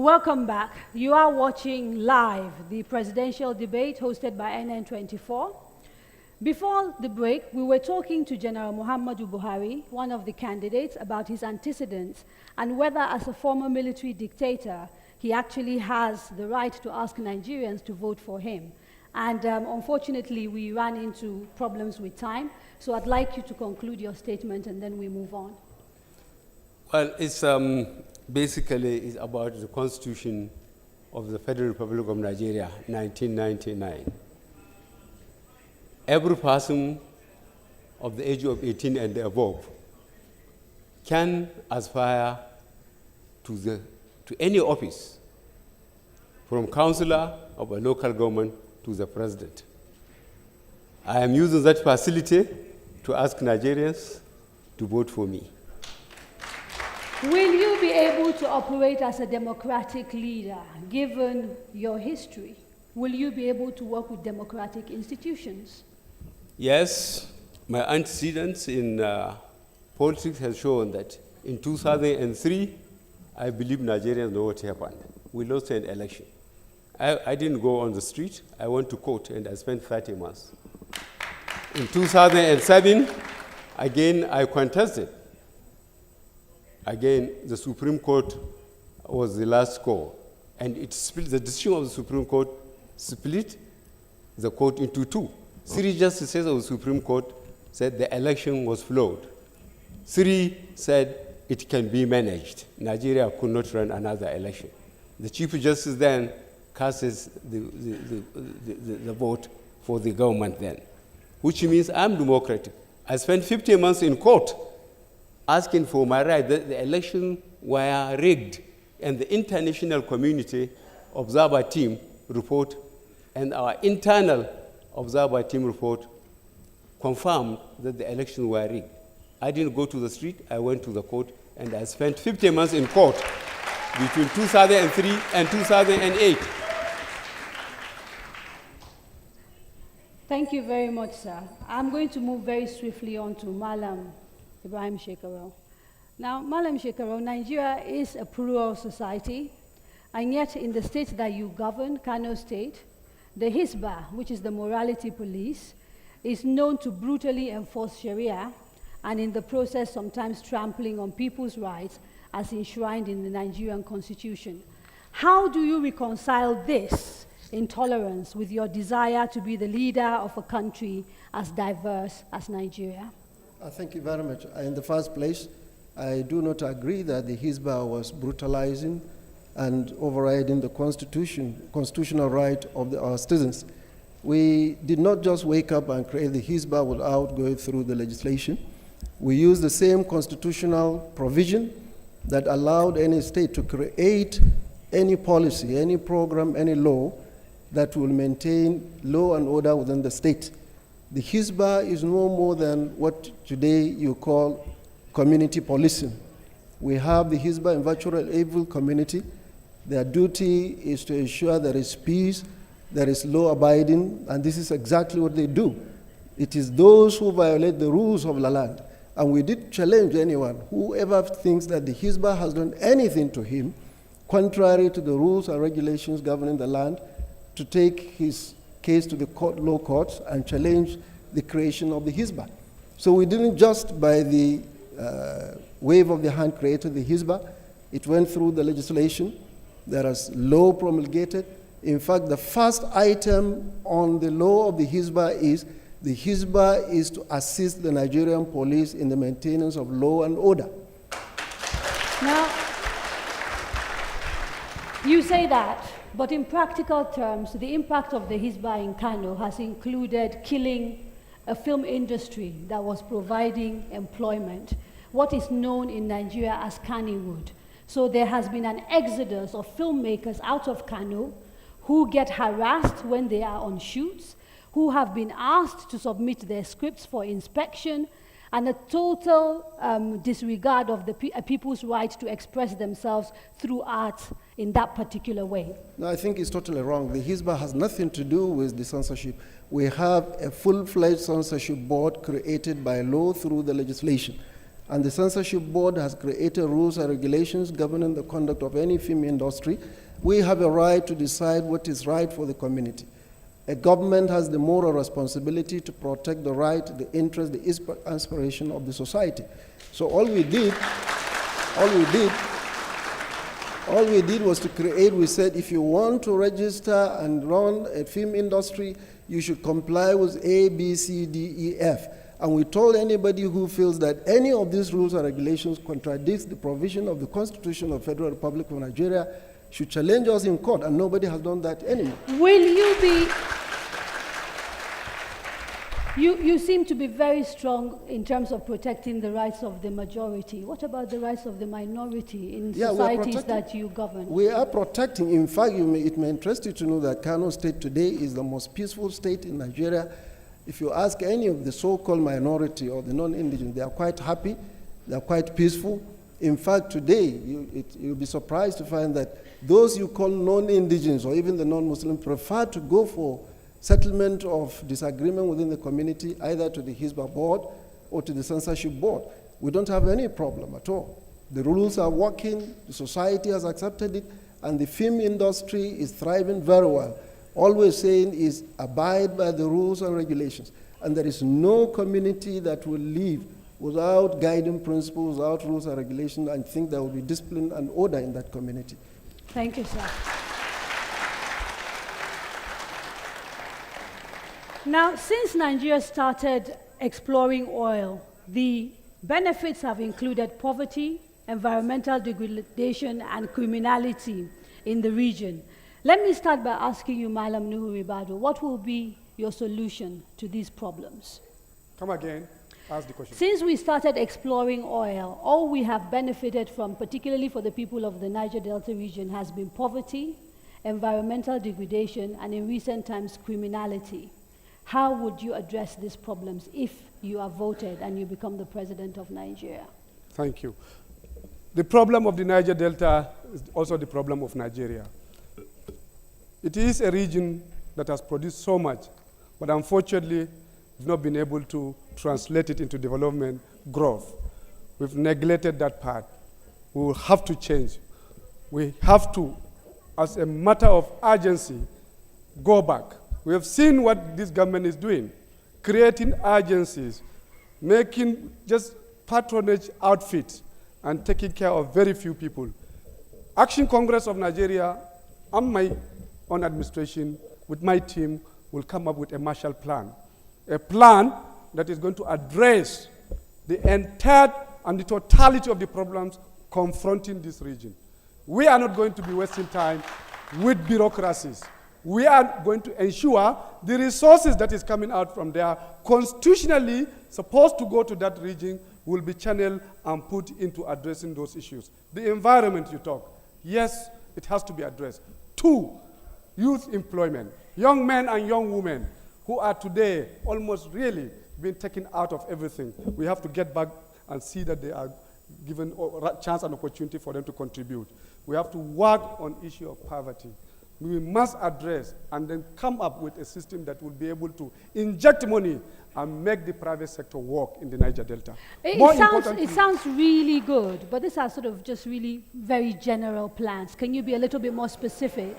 Welcome back. You are watching live the presidential debate hosted by NN24. Before the break, we were talking to General Muhammadu Buhari, one of the candidates, about his antecedents and whether, as a former military dictator, he actually has the right to ask Nigerians to vote for him. And unfortunately, we ran into problems with time, so I'd like you to conclude your statement and then we move on. Well, it's basically it's about the Constitution of the Federal Republic of Nigeria, 1999. Every person of the age of 18 and above can aspire to any office, from councillor of a local government to the president. I am using that facility to ask Nigerians to vote for me. Will you be able to operate as a democratic leader, given your history? Will you be able to work with democratic institutions? Yes, my antecedents in politics has shown that in 2003, I believe Nigerians know what happened. We lost an election. I didn't go on the street. I went to court and I spent 30 months. In 2007, again, I contested. Again, the Supreme Court was the last call, and it split, the decision of the Supreme Court split the court into two. 3 justices of the Supreme Court said the election was flawed. 3 said it can be managed. Nigeria could not run another election. The Chief Justice then casts the vote for the government then, which means I'm democratic. I spent 15 months in court asking for my right. The elections were rigged, and the international community observer team report and our internal observer team report confirmed that the elections were rigged. I didn't go to the street, I went to the court, and I spent 15 months in court between 2003 and 2008. Thank you very much, sir. I'm going to move very swiftly on to Malam Ibrahim Shekaro. Now, Malam Shekaro, Nigeria is a plural society, and yet in the state that you govern, Kano State, the Hisbah, which is the morality police, is known to brutally enforce Sharia, and in the process sometimes trampling on people's rights as enshrined in the Nigerian Constitution. How do you reconcile this intolerance with your desire to be the leader of a country as diverse as Nigeria? Thank you very much. In the first place, I do not agree that the Hisbah was brutalizing and overriding the constitutional right of our citizens. We did not just wake up and create the Hisbah without going through the legislation. We used the same constitutional provision that allowed any state to create any policy, any program, any law that will maintain law and order within the state. The Hisbah is no more than what today you call community policing. We have the Hisbah in virtual able community. Their duty is to ensure there is peace, there is law abiding, and this is exactly what they do. It is those who violate the rules of the land. And we did challenge anyone, whoever thinks that the Hisbah has done anything to him, contrary to the rules and regulations governing the land, to take his case to the law courts and challenge the creation of the Hisbah. So we didn't just by the wave of the hand created the Hisbah. It went through the legislation. There is law promulgated. In fact, the first item on the law of the Hisbah is to assist the Nigerian police in the maintenance of law and order. Now, you say that, but in practical terms, the impact of the Hisbah in Kano has included killing a film industry that was providing employment, what is known in Nigeria as Kannywood. So there has been an exodus of filmmakers out of Kano who get harassed when they are on shoots, who have been asked to submit their scripts for inspection, and a total disregard of the people's right to express themselves through art in that particular way. No, I think it's totally wrong. The Hisbah has nothing to do with the censorship. We have a full-fledged censorship board created by law through the legislation. and the censorship board has created rules and regulations governing the conduct of any film industry, we have a right to decide what is right for the community. A government has the moral responsibility to protect the right, the interest, the aspiration of the society. So all we did was to create, we said, if you want to register and run a film industry, you should comply with A, B, C, D, E, F. And we told anybody who feels that any of these rules and regulations contradicts the provision of the Constitution of the Federal Republic of Nigeria should challenge us in court, and nobody has done that anymore. Will you be... You seem to be very strong in terms of protecting the rights of the majority. What about the rights of the minority in societies that you govern? We are protecting. In fact, it may interest you to know that Kano State today is the most peaceful state in Nigeria. If you ask any of the so-called minority or the non-indigenous, they are quite happy, they are quite peaceful. In fact, today, you'll be surprised to find that those you call non-indigenous or even the non-Muslim prefer to go for settlement of disagreement within the community, either to the Hizbah board or to the censorship board. We don't have any problem at all. The rules are working, the society has accepted it, and the film industry is thriving very well. All we're saying is abide by the rules and regulations. And there is no community that will live without guiding principles, without rules and regulations, and think there will be discipline and order in that community. Thank you, sir. Now, since Nigeria started exploring oil, the benefits have included poverty, environmental degradation, and criminality in the region. Let me start by asking you, Malam Nuhu Ribadu, what will be your solution to these problems? Come again, ask the question. Since we started exploring oil, all we have benefited from, particularly for the people of the Niger Delta region, has been poverty, environmental degradation, and in recent times, criminality. How would you address these problems if you are voted and you become the president of Nigeria? Thank you. The problem of the Niger Delta is also the problem of Nigeria. It is a region that has produced so much, but unfortunately, we've not been able to translate it into development growth. We've neglected that part. We will have to change. We have to, as a matter of urgency, go back. We have seen what this government is doing, creating agencies, making just patronage outfits, and taking care of very few people. Action Congress of Nigeria and my own administration, with my team, will come up with a Marshall Plan. A plan that is going to address the entire and the totality of the problems confronting this region. We are not going to be wasting time with bureaucracies. We are going to ensure the resources that is coming out from there, constitutionally supposed to go to that region, will be channeled and put into addressing those issues. The environment you talk, yes, it has to be addressed. 2, youth employment. Young men and young women who are today almost really being taken out of everything. We have to get back and see that they are given a chance and opportunity for them to contribute. We have to work on issue of poverty. We must address and then come up with a system that will be able to inject money and make the private sector work in the Niger Delta. It sounds really good, but these are sort of just really very general plans. Can you be a little bit more specific?